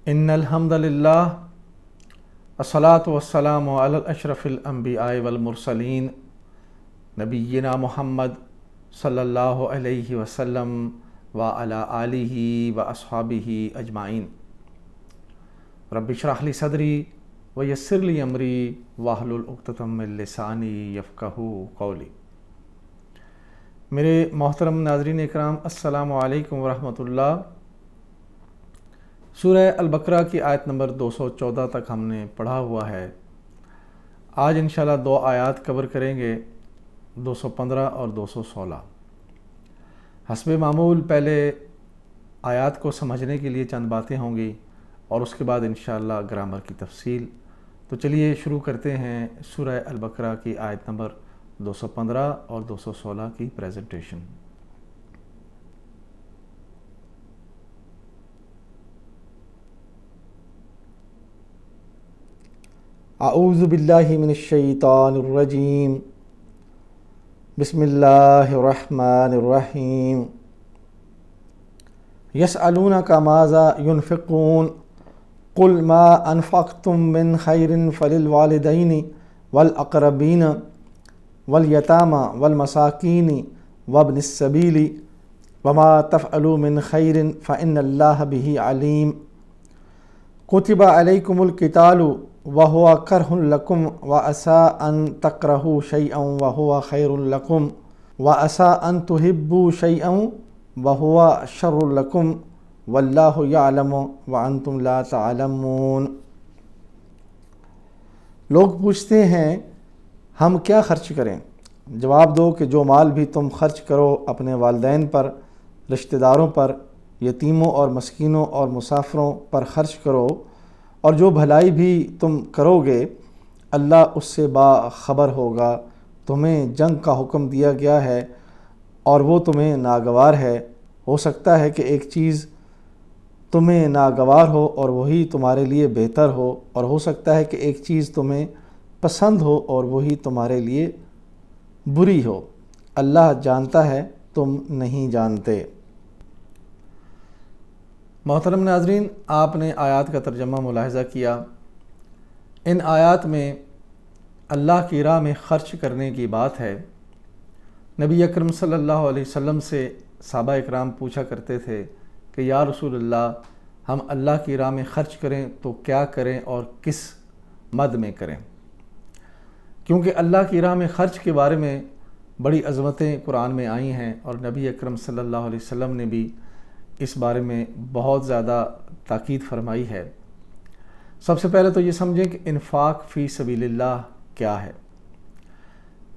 ان الحمد للہ الصلاۃ والسلام علی اشرف الانبیاء والمرسلین نبینا محمد صلی اللہ علیہ وسلم وعلی آلہ واصحابہ اجمعین۔ رب اشرح لی صدری ویسر لی امری واحلل عقدۃ من لسانی یفقہوا قولی۔ میرے محترم ناظرین اکرام، السلام علیکم ورحمۃ اللہ۔ سورہ البقرہ کی آیت نمبر 214 تک ہم نے پڑھا ہوا ہے۔ آج انشاءاللہ 2 آیات کور کریں گے، 215 اور 216۔ حسب معمول پہلے آیات کو سمجھنے کے لیے چند باتیں ہوں گی اور اس کے بعد انشاءاللہ گرامر کی تفصیل۔ تو چلیے شروع کرتے ہیں سورہ البقرہ کی آیت نمبر 215 اور 216 کی پریزنٹیشن۔ اعوذ باللہ من الشیطان الرجیم، بسم اللہ الرحمن الرحیم۔ یسألونک ماذا ينفقون قل ما انفقتم من خیر فللوالدین والاقربین والیتامى والمساکین وابن السبیل وما تفعلوا من خیر فإن اللہ به علیم۔ کتب علیکم القتال وهو کرہ لکم وعسى ان تکرہوا شیئا وهو خیر لکم وعسى ان تحبوا شیئا وهو شر لکم واللہ یعلم وانتم لا تعلمون۔ لوگ پوچھتے ہیں ہم کیا خرچ کریں؟ جواب دو کہ جو مال بھی تم خرچ کرو اپنے والدین پر، رشتہ داروں پر، یتیموں اور مسکینوں اور مسافروں پر خرچ کرو، اور جو بھلائی بھی تم کرو گے اللہ اس سے باخبر ہوگا۔ تمہیں جنگ کا حکم دیا گیا ہے اور وہ تمہیں ناگوار ہے۔ ہو سکتا ہے کہ ایک چیز تمہیں ناگوار ہو اور وہی تمہارے لیے بہتر ہو، اور ہو سکتا ہے کہ ایک چیز تمہیں پسند ہو اور وہی تمہارے لیے بری ہو۔ اللہ جانتا ہے، تم نہیں جانتے۔ محترم ناظرین، آپ نے آیات کا ترجمہ ملاحظہ کیا۔ ان آیات میں اللہ کی راہ میں خرچ کرنے کی بات ہے۔ نبی اکرم صلی اللہ علیہ وسلم سے صحابہ اکرام پوچھا کرتے تھے کہ یا رسول اللہ، ہم اللہ کی راہ میں خرچ کریں تو کیا کریں اور کس مد میں کریں؟ کیونکہ اللہ کی راہ میں خرچ کے بارے میں بڑی عظمتیں قرآن میں آئی ہیں، اور نبی اکرم صلی اللہ علیہ وسلم نے بھی اس بارے میں بہت زیادہ تاکید فرمائی ہے۔ سب سے پہلے تو یہ سمجھیں کہ انفاق فی سبیل اللہ کیا ہے۔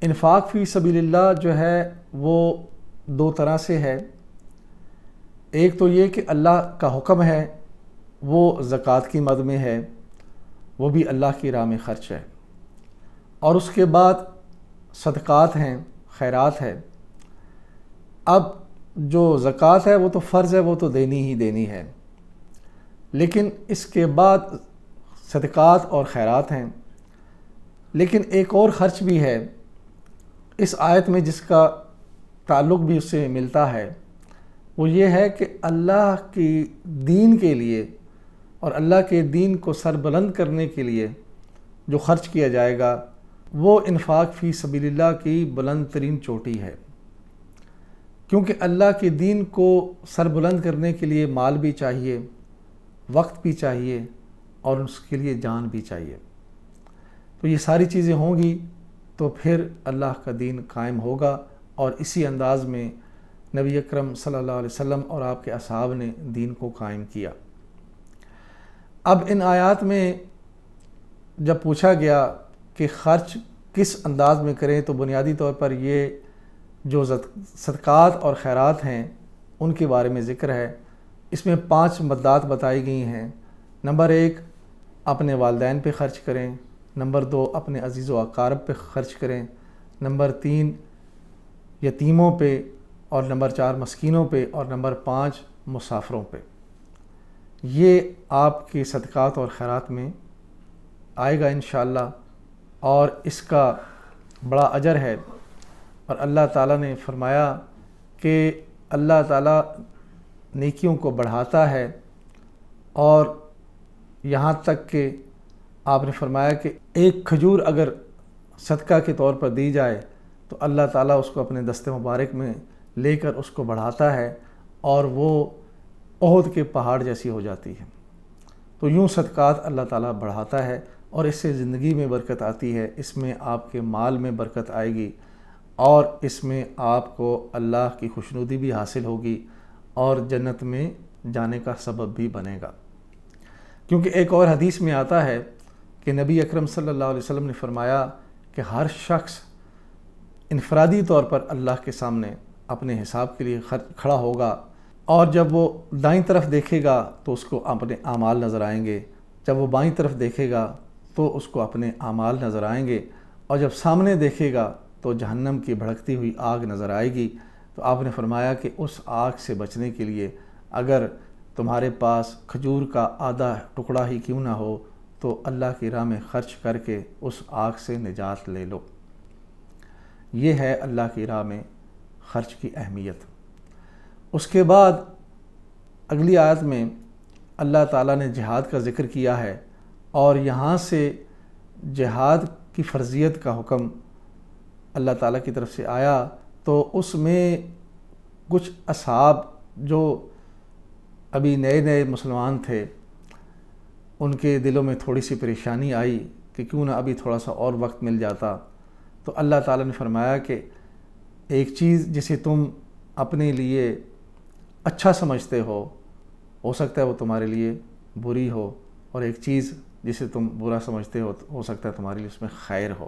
انفاق فی سبیل اللہ جو ہے وہ 2 طرح سے ہے۔ ایک تو یہ کہ اللہ کا حکم ہے، وہ زکوٰۃ کی مد میں ہے، وہ بھی اللہ کی راہ میں خرچ ہے، اور اس کے بعد صدقات ہیں، خیرات ہے۔ اب جو زکوٰۃ ہے وہ تو فرض ہے، وہ تو دینی ہی دینی ہے، لیکن اس کے بعد صدقات اور خیرات ہیں۔ لیکن ایک اور خرچ بھی ہے اس آیت میں جس کا تعلق بھی اس سے ملتا ہے، وہ یہ ہے کہ اللہ کی دین کے لیے اور اللہ کے دین کو سربلند کرنے کے لیے جو خرچ کیا جائے گا وہ انفاق فی سبیل اللہ کی بلند ترین چوٹی ہے۔ کیونکہ اللہ کے دین کو سر بلند کرنے کے لیے مال بھی چاہیے، وقت بھی چاہیے، اور اس کے لیے جان بھی چاہیے۔ تو یہ ساری چیزیں ہوں گی تو پھر اللہ کا دین قائم ہوگا، اور اسی انداز میں نبی اکرم صلی اللہ علیہ وسلم اور آپ کے اصحاب نے دین کو قائم کیا۔ اب ان آیات میں جب پوچھا گیا کہ خرچ کس انداز میں کریں، تو بنیادی طور پر یہ جو صدقات اور خیرات ہیں ان کے بارے میں ذکر ہے۔ اس میں 5 مدات بتائی گئی ہیں۔ نمبر 1، اپنے والدین پہ خرچ کریں۔ نمبر 2، اپنے عزیز و اقارب پہ خرچ کریں۔ نمبر 3، یتیموں پہ، اور نمبر 4، مسکینوں پہ، اور نمبر 5، مسافروں پہ۔ یہ آپ کی صدقات اور خیرات میں آئے گا انشاءاللہ، اور اس کا بڑا اجر ہے۔ اور اللہ تعالیٰ نے فرمایا کہ اللہ تعالیٰ نیکیوں کو بڑھاتا ہے اور یہاں تک کہ آپ نے فرمایا کہ ایک کھجور اگر صدقہ کے طور پر دی جائے تو اللہ تعالیٰ اس کو اپنے دست مبارک میں لے کر اس کو بڑھاتا ہے اور وہ احد کے پہاڑ جیسی ہو جاتی ہے۔ تو یوں صدقات اللہ تعالیٰ بڑھاتا ہے اور اس سے زندگی میں برکت آتی ہے، اس میں آپ کے مال میں برکت آئے گی اور اس میں آپ کو اللہ کی خوشنودی بھی حاصل ہوگی اور جنت میں جانے کا سبب بھی بنے گا۔ کیونکہ ایک اور حدیث میں آتا ہے کہ نبی اکرم صلی اللہ علیہ وسلم نے فرمایا کہ ہر شخص انفرادی طور پر اللہ کے سامنے اپنے حساب کے لیے کھڑا ہوگا، اور جب وہ دائیں طرف دیکھے گا تو اس کو اپنے اعمال نظر آئیں گے، جب وہ بائیں طرف دیکھے گا تو اس کو اپنے اعمال نظر آئیں گے، اور جب سامنے دیکھے گا تو جہنم کی بھڑکتی ہوئی آگ نظر آئے گی۔ تو آپ نے فرمایا کہ اس آگ سے بچنے کے لیے اگر تمہارے پاس کھجور کا آدھا ٹکڑا ہی کیوں نہ ہو تو اللہ کی راہ میں خرچ کر کے اس آگ سے نجات لے لو۔ یہ ہے اللہ کی راہ میں خرچ کی اہمیت۔ اس کے بعد اگلی آیت میں اللہ تعالیٰ نے جہاد کا ذکر کیا ہے، اور یہاں سے جہاد کی فرضیت کا حکم اللہ تعالیٰ کی طرف سے آیا، تو اس میں کچھ اصحاب جو ابھی نئے نئے مسلمان تھے ان کے دلوں میں تھوڑی سی پریشانی آئی کہ کیوں نہ ابھی تھوڑا سا اور وقت مل جاتا۔ تو اللہ تعالیٰ نے فرمایا کہ ایک چیز جسے تم اپنے لیے اچھا سمجھتے ہو سکتا ہے وہ تمہارے لیے بری ہو، اور ایک چیز جسے تم برا سمجھتے ہو سکتا ہے تمہارے لیے اس میں خیر ہو۔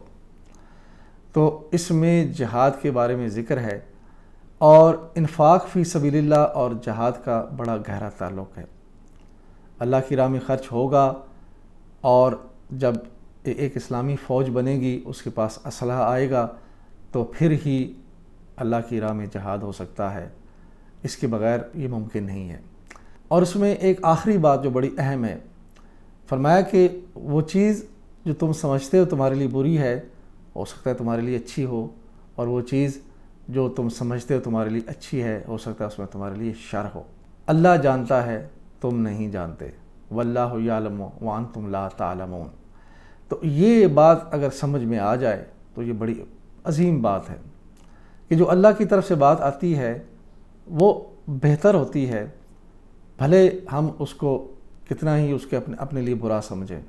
تو اس میں جہاد کے بارے میں ذکر ہے، اور انفاق فی سبیل اللہ اور جہاد کا بڑا گہرا تعلق ہے۔ اللہ کی راہ میں خرچ ہوگا، اور جب ایک اسلامی فوج بنے گی، اس کے پاس اسلحہ آئے گا، تو پھر ہی اللہ کی راہ میں جہاد ہو سکتا ہے، اس کے بغیر یہ ممکن نہیں ہے۔ اور اس میں ایک آخری بات جو بڑی اہم ہے، فرمایا کہ وہ چیز جو تم سمجھتے ہو تمہارے لیے بری ہے ہو سکتا ہے تمہارے لیے اچھی ہو، اور وہ چیز جو تم سمجھتے ہو تمہارے لیے اچھی ہے ہو سکتا ہے اس میں تمہارے لیے شر ہو۔ اللہ جانتا ہے تم نہیں جانتے، واللہ یعلم وانتم لا تعلمون۔ تو یہ بات اگر سمجھ میں آ جائے تو یہ بڑی عظیم بات ہے کہ جو اللہ کی طرف سے بات آتی ہے وہ بہتر ہوتی ہے، بھلے ہم اس کو کتنا ہی اس کے اپنے لیے برا سمجھیں،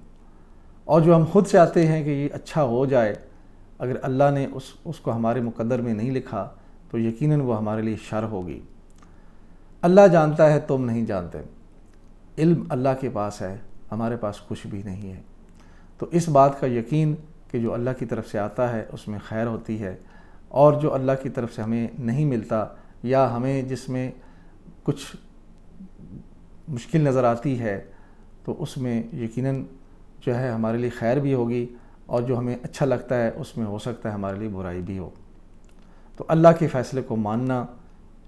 اور جو ہم خود چاہتے ہیں کہ یہ اچھا ہو جائے، اگر اللہ نے اس کو ہمارے مقدر میں نہیں لکھا تو یقیناً وہ ہمارے لیے شر ہوگی۔ اللہ جانتا ہے تم نہیں جانتے، علم اللہ کے پاس ہے، ہمارے پاس کچھ بھی نہیں ہے۔ تو اس بات کا یقین کہ جو اللہ کی طرف سے آتا ہے اس میں خیر ہوتی ہے، اور جو اللہ کی طرف سے ہمیں نہیں ملتا یا ہمیں جس میں کچھ مشکل نظر آتی ہے تو اس میں یقیناً جو ہے ہمارے لیے خیر بھی ہوگی، اور جو ہمیں اچھا لگتا ہے اس میں ہو سکتا ہے ہمارے لیے برائی بھی ہو۔ تو اللہ کے فیصلے کو ماننا،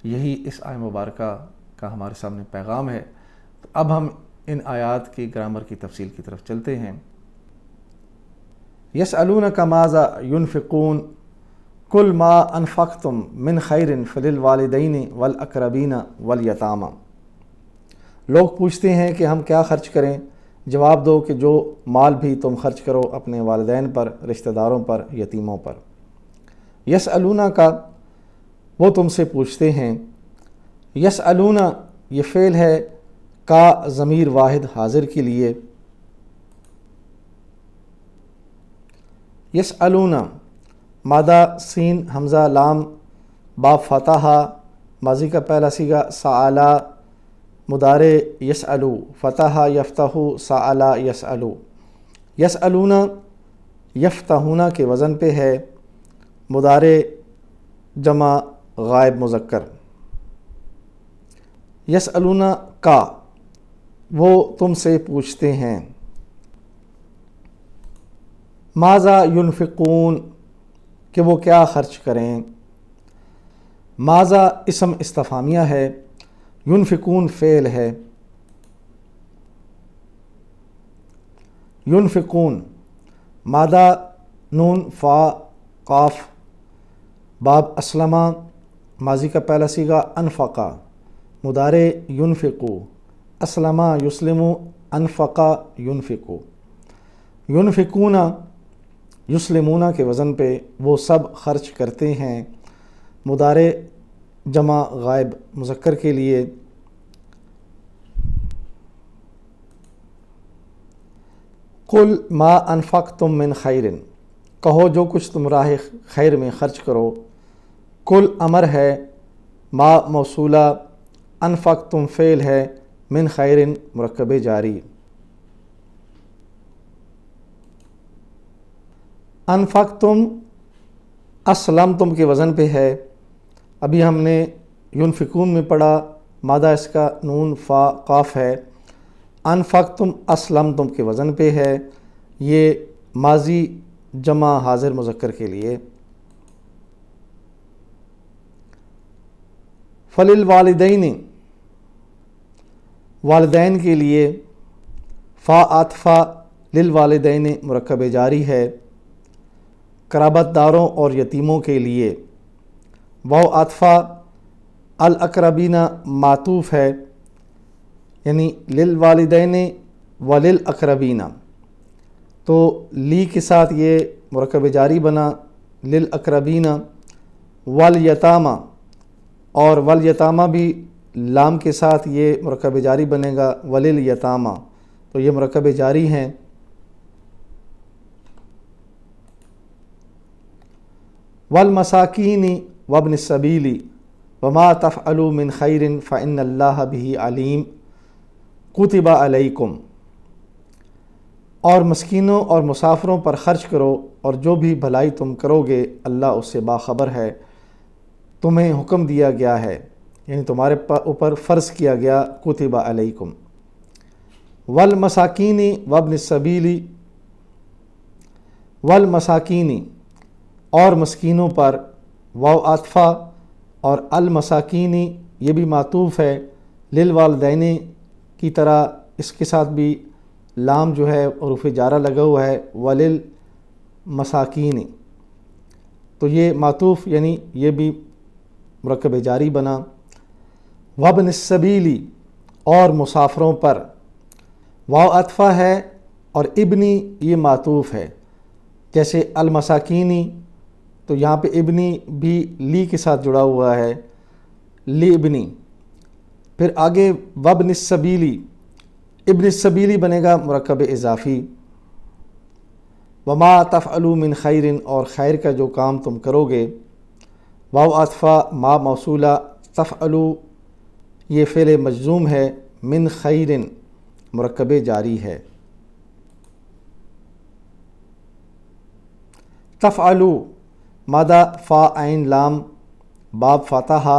یہی اس آیت مبارکہ کا ہمارے سامنے پیغام ہے۔ تو اب ہم ان آیات کی گرامر کی تفصیل کی طرف چلتے ہیں۔ یسألونک ماذا ينفقون قل ما انفقتم من خیر فللوالدین والاقربین والیتامى۔ لوگ پوچھتے ہیں کہ ہم کیا خرچ کریں، جواب دو کہ جو مال بھی تم خرچ کرو اپنے والدین پر، رشتہ داروں پر، یتیموں پر۔ یسألونک کا وہ تم سے پوچھتے ہیں، یسألون یہ فعل ہے کا ضمیر واحد حاضر کے لیے، یسألون مادہ سین حمزہ لام با فتحہ، ماضی کا پہلا صیغہ سألا، مضارع یسألو، فتح یفتح سألا یسألو۔ یسألون یفتحون کے وزن پہ ہے، مضارع جمع غائب مذکر۔ یسألون کا وہ تم سے پوچھتے ہیں، ماذا ينفقون کہ وہ کیا خرچ کریں۔ ماذا اسم استفہامیہ ہے، ينفقون فعل ہے۔ ينفقون مادہ نون فا قاف باب اسلمہ، ماضی کا پہلا صیغہ انفقا، مضارع ينفقو، اسلمہ یسلمو انفقا ینفقو، ینفقون یسلمون کے وزن پہ وہ سب خرچ کرتے ہیں، مضارع جمع غائب مذکر کے لیے۔ قل ما انفقتم من خیر، کہو جو کچھ تم راہ خیر میں خرچ کرو۔ کل امر ہے، ما موصولہ، انفقتم فعل ہے، من خیر مرکب جاری۔ انفقتم اسلمتم کے وزن پہ ہے، ابھی ہم نے ینفقون میں پڑھا، مادہ اس کا نون فا قاف ہے۔ انفقتم اسلمتم کے وزن پہ ہے، یہ ماضی جمع حاضر مذکر کے لیے۔ فللوالدین، والدین کے لیے، فا عاطفہ للوالدین مرکب جاری ہے، قرابت داروں اور یتیموں کے لیے۔ واو عاطفہ الاقربین معطوف ہے، یعنی للوالدین وللاقربین، تو لی کے ساتھ یہ مرکب جاری بنا للاقربین۔ والیتامہ، اور والیتامہ بھی لام کے ساتھ یہ مرکب جاری بنے گا ولیلیتامہ، تو یہ مرکب جاری ہیں۔ والمساکین وابن السبیل وما تفعلوا من خیر فإن اللہ بہ علیم کتب علیکم، اور مسکینوں اور مسافروں پر خرچ کرو، اور جو بھی بھلائی تم کرو گے اللہ اس سے باخبر ہے، تمہیں حکم دیا گیا ہے، یعنی تمہارے اوپر فرض کیا گیا، کتب علیکم۔ والمساکین وابن السبیل، والمساکین اور مسکینوں پر، واو عاطفہ، اور المساکین یہ بھی معطوف ہے للوالدین کی طرح، اس کے ساتھ بھی لام جو ہے حروف جارہ لگا ہوا ہے، وللمساکین، تو یہ معطوف یعنی یہ بھی مرکب جاری بنا۔ وابن السبیل، اور مسافروں پر، واو عطفہ ہے اور ابنی یہ معطوف ہے، جیسے المساکینی، تو یہاں پہ ابنی بھی لی کے ساتھ جڑا ہوا ہے، لی ابنی۔ پھر آگے وابن السبیلی، ابن السبیلی بنے گا مرکب اضافی۔ وما تفعلوا من خیر، اور خیر کا جو کام تم کرو گے، واو عطفہ ما موصولہ، تفعلوا یہ فعل مجزوم ہے، من خیر مرکب جاری ہے۔ تفعلوا مادہ فا عین لام باب فتحہ،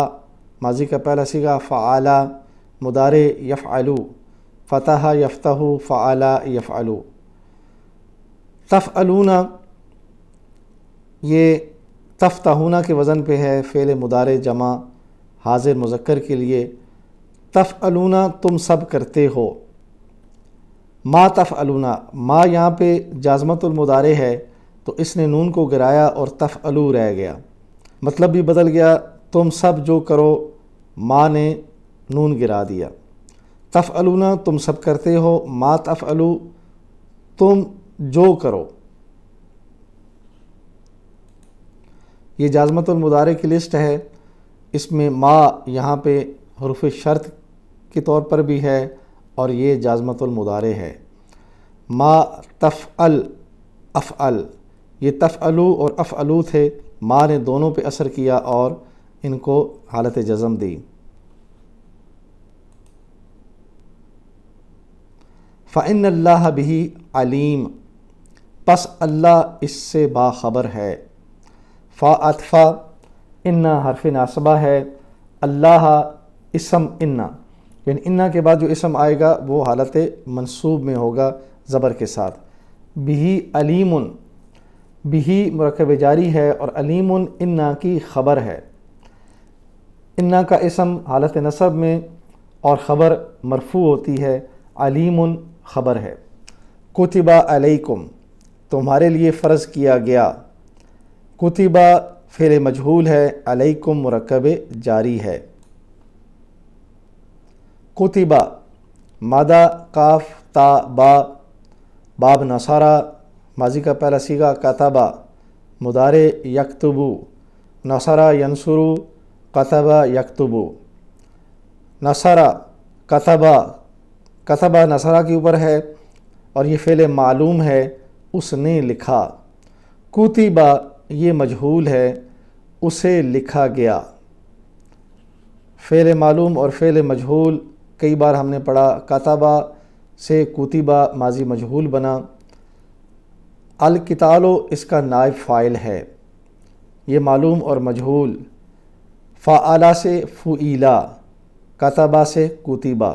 ماضی کا پہلا صیغہ فعالا، مضارع یفعلو، فتح یفتح، فعالا یفعلو۔ تفعلون یہ تفتحون کے وزن پہ ہے، فعل مضارع جمع حاضر مذکر کے لیے۔ تفعلون تم سب کرتے ہو۔ ما تفعلون، ما یہاں پہ جازمۃ المضارع ہے تو اس نے نون کو گرایا اور تفعلو رہ گیا، مطلب بھی بدل گیا، تم سب جو کرو، ما نے نون گرا دیا۔ تفعلون تم سب کرتے ہو، ما تفعلو تم جو کرو۔ یہ جازمۃ المضارع کی لسٹ ہے، اس میں ما یہاں پہ حروف شرط کے طور پر بھی ہے اور یہ جازمۃ المضارع ہے۔ ما تفعل افعل، یہ تفعلو اور افعلو تھے، ما نے دونوں پہ اثر کیا اور ان کو حالت جزم دی۔ فإن اللہ بہ علیم، پس اللہ اس سے باخبر ہے۔ فا عطفہ انا حرف ناصبہ ہے، اللہ اسم انا، یعنی انا کے بعد جو اسم آئے گا وہ حالت منصوب میں ہوگا زبر کے ساتھ۔ بہ علیم، بہ مرکب جاری ہے اور علیم انا کی خبر ہے۔ انا کا اسم حالت نصب میں اور خبر مرفوع ہوتی ہے، علیم خبر ہے۔ کتبہ علیکم، تمہارے لیے فرض کیا گیا۔ کتبہ فعل مجہول ہے، علیکم مرکب جاری ہے۔ کتبہ مادہ قاف یکتبا، باب نصارہ ماضی کا پہلا صیغہ کتبا، مضارع یکتبو، نصرہ ینصرو، کتبا یکتبو، نصرہ کتبا، کتبا نصرہ کے اوپر ہے اور یہ فعل معلوم ہے، اس نے لکھا۔ کتبا یہ مجہول ہے، اسے لکھا گیا۔ فعل معلوم اور فعل مجہول کئی بار ہم نے پڑھا۔ کتبا سے کتبا ماضی مجہول بنا۔ القتال اس کا نائب فاعل ہے، یہ معلوم اور مجہول۔ فعلا سے فعیلا، کتبا سے کتبا۔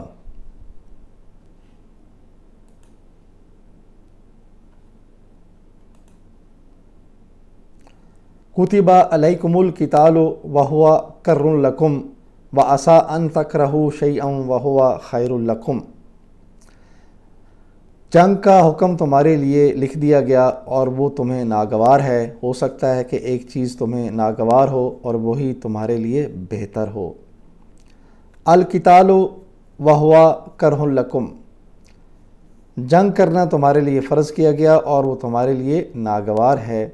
کتب علیکم القتال وہو کرہ لکم وعسیٰ ان تکرہوا شیئا وہو خیر لکم۔ جنگ کا حکم تمہارے لیے لکھ دیا گیا اور وہ تمہیں ناگوار ہے، ہو سکتا ہے کہ ایک چیز تمہیں ناگوار ہو اور وہی تمہارے لیے بہتر ہو۔ القتال وہو کرہ لکم، جنگ کرنا تمہارے لیے فرض کیا گیا اور وہ تمہارے لیے ناگوار ہے۔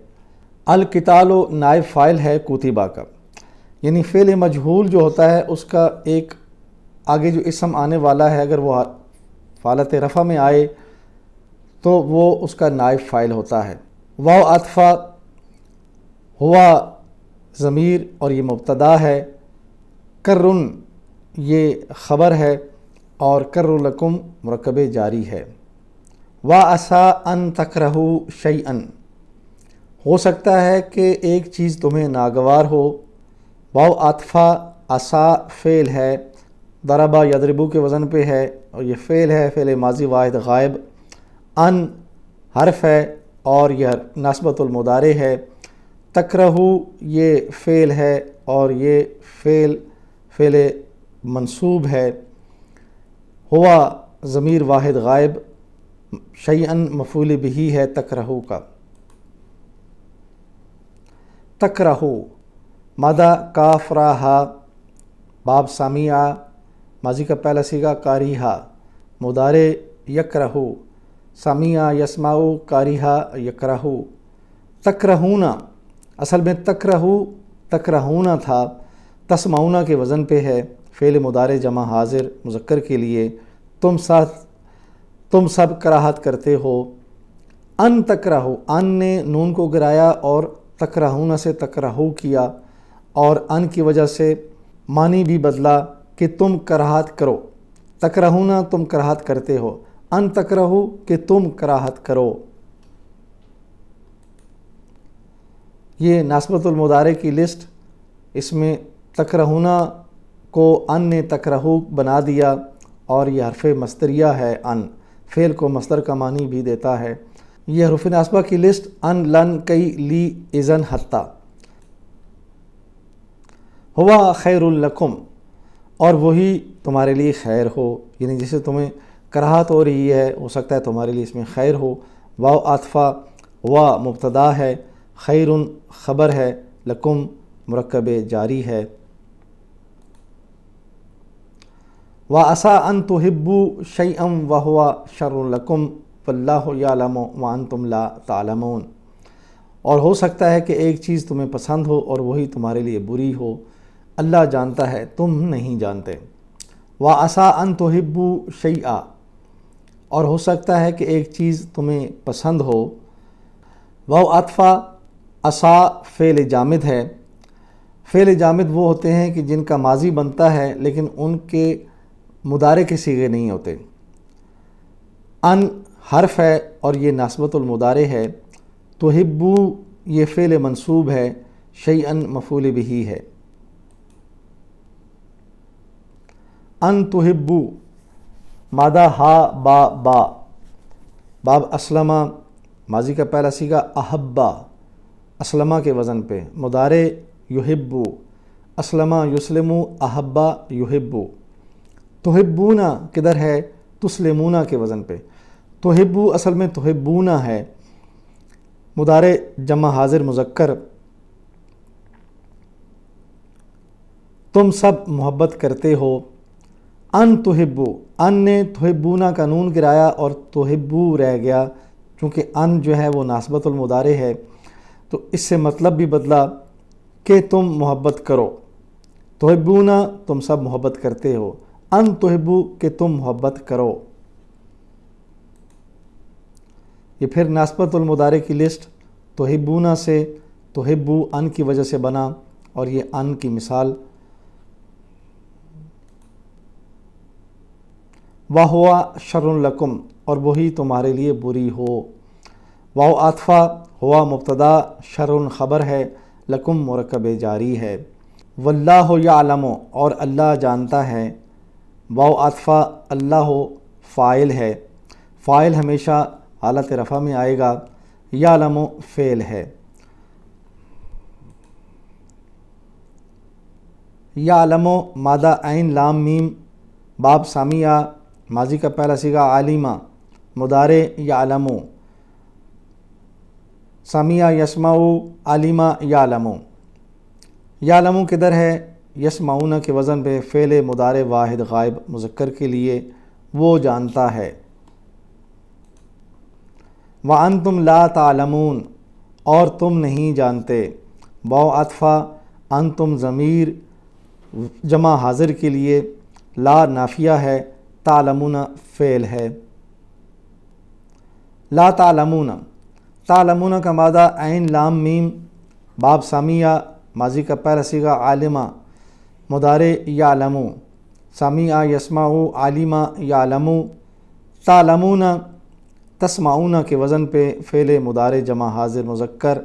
القتال نائب فاعل ہے کتبا کا، یعنی فعل مجہول جو ہوتا ہے اس کا ایک آگے جو اسم آنے والا ہے اگر وہ حالت رفع میں آئے تو وہ اس کا نائب فاعل ہوتا ہے۔ واو عطفہ، ہوا ضمیر اور یہ مبتدا ہے، کرن یہ خبر ہے اور کرہ لکم مرکب جاری ہے۔ وعسیٰ ان تکرہوا شیئا، ہو سکتا ہے کہ ایک چیز تمہیں ناگوار ہو۔ واو عطفہ، عسیٰ فعل ہے، ضربہ یضربو کے وزن پہ ہے اور یہ فعل ہے، فعل ماضی واحد غائب۔ ان حرف ہے اور یہ نسبۃ المضارع ہے۔ تکرہو یہ فعل ہے اور یہ فعل منصوب ہے۔ ہوا ضمیر واحد غائب، شیئن مفعول بہ ہے تکرہو کا۔ تکرہو مدہ کاف را ہا، باب سمیع ماضی کا پہلا صیغہ کاریہا، مضارع یکرہو، سمیع یسمع کاریہا یکرہو۔ تکرہون اصل میں تکرہون تھا، تسمعون کے وزن پہ ہے، فعل مضارع جمع حاضر مذکر کے لیے۔ تم سب کراہت کرتے ہو۔ ان تکرہو، ان نے نون کو گرایا اور تکرہون سے تکرہو کیا اور ان کی وجہ سے معنی بھی بدلا کہ تم کراہت کرو۔ تکرہون تم کراہت کرتے ہو، ان تکرہو کہ تم کراہت کرو۔ یہ نسبۃ المضارع کی لسٹ، اس میں تکرہون کو ان نے تکرہو بنا دیا اور یہ حرف مصدریہ ہے۔ ان فعل کو مصدر کا معنی بھی دیتا ہے۔ یہ حروف ناصبہ کی لسٹ ان، لن، کئی، لی، اذن، حتی۔ ہوا خیر لکم، اور وہی تمہارے لیے خیر ہو، یعنی جسے تمہیں کراہت ہو رہی ہے ہو سکتا ہے تمہارے لیے اس میں خیر ہو۔ واو عطفہ، وا مبتدا ہے، خیر خبر ہے، لکم مرکب جاری ہے۔ وعسیٰ ان تحبوا شیئا وہو شر لکم واللہ یعلم وانتم لا تعلمون، اور ہو سکتا ہے کہ ایک چیز تمہیں پسند ہو اور وہی تمہارے لیے بری ہو، اللہ جانتا ہے تم نہیں جانتے۔ وعسیٰ ان تحبوا شیئا، اور ہو سکتا ہے کہ ایک چیز تمہیں پسند ہو۔ واو عطفہ، عسیٰ فعل جامد ہے۔ فعل جامد وہ ہوتے ہیں کہ جن کا ماضی بنتا ہے لیکن ان کے مضارع کے صیغے نہیں ہوتے۔ ان حرف ہے اور یہ نسبۃ المضارع ہے۔ تحبو یہ فعل منصوب ہے، شیئن مفعول بہ ہے۔ ان تحبو مادہ ہا با با، باب اسلمہ ماضی کا پہلا صیغہ احبا، اسلمہ کے وزن پہ، مضارع یحبو، اسلمہ یسلمو، احبا یحبو۔ تحبون کدھر ہے؟ تسلمون کے وزن پہ۔ تحبو اصل میں تحبون ہے، مضارع جمع حاضر مذکر۔ تم سب محبت کرتے ہو۔ ان تحبو، ان نے تحبونا کا نون گرایا اور تحبو رہ گیا، چونکہ ان جو ہے وہ ناسبت المضارع ہے تو اس سے مطلب بھی بدلا کہ تم محبت کرو۔ تحبونا تم سب محبت کرتے ہو، ان تحبو کہ تم محبت کرو۔ یہ پھر ناسبت المضارع کی لسٹ تحبونا سے تحبو ان کی وجہ سے بنا، اور یہ ان کی مثال وَهُوَ شَرٌ لَكُمْ، اور وہی تمہارے لیے بری ہو۔ واو عاطفہ، ہوا مبتدا، شرٌ خبر ہے، لکم مرکب جاری ہے۔ واللہ یعلم، اور اللہ جانتا ہے۔ واو عاطفہ اللہ فاعل ہے، فاعل ہمیشہ حالت رفع میں آئے گا، یعلم فعل ہے۔ یعلم مادہ عین لام میم باب سامیہ، ماضی کا پہلا صیغہ عالمہ، مضارع یعلم، سامیہ یسمعو، عالمہ یعلم۔ یعلم کدھر ہے؟ یسمعون کے وزن پہ فعل مضارع واحد غائب مذکر کے لیے، وہ جانتا ہے۔ وَأَنْتُمْ لَا تَعْلَمُونَ، اور تم نہیں جانتے۔ واو عطفہ، انتم ضمیر جمع حاضر کے لیے، لا نافیہ ہے، تعلمون فعل ہے۔ لا تعلمون، تعلمون کا مادہ عین لام میم باب سامیہ، ماضی کا پہلا صیغہ عالمہ، مضارع یعلم، سامیہ یسمعو، عالمہ یعلم۔ تعلمون تسمعون کے وزن پہ فعل مضارع جمع حاضر مذکر،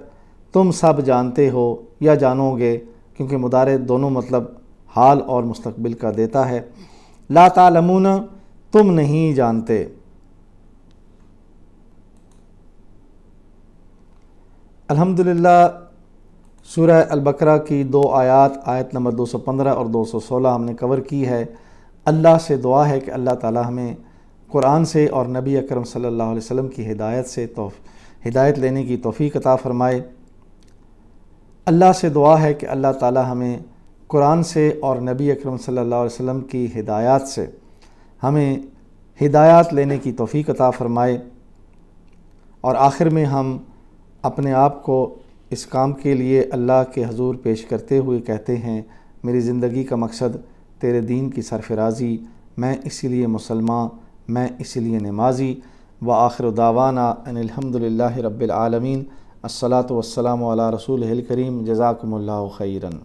تم سب جانتے ہو یا جانو گے، کیونکہ مضارع دونوں مطلب حال اور مستقبل کا دیتا ہے۔ لا تعلمون تم نہیں جانتے۔ الحمدللہ سورہ البقرہ کی 2 آیات، آیت نمبر 215 اور 216 ہم نے کور کی ہے۔ اللہ سے دعا ہے کہ اللہ تعالی ہمیں قرآن سے اور نبی اکرم صلی اللہ علیہ وسلم کی ہدایت لینے کی توفیق عطا فرمائے۔ اللہ سے دعا ہے کہ اللہ تعالی ہمیں قرآن سے اور نبی اکرم صلی اللہ علیہ وسلم کی ہدایات سے ہمیں ہدایات لینے کی توفیق عطا فرمائے۔ اور آخر میں ہم اپنے آپ کو اس کام کے لیے اللہ کے حضور پیش کرتے ہوئے کہتے ہیں، میری زندگی کا مقصد تیرے دین کی سرفرازی، میں اسی لیے مسلمان، میں اسی لیے نمازی۔ وآخر دعوانا ان الحمدللہ رب العالمین، الصلاۃ والسلام علی رسولہ الکریم، جزاکم اللہ خیراً۔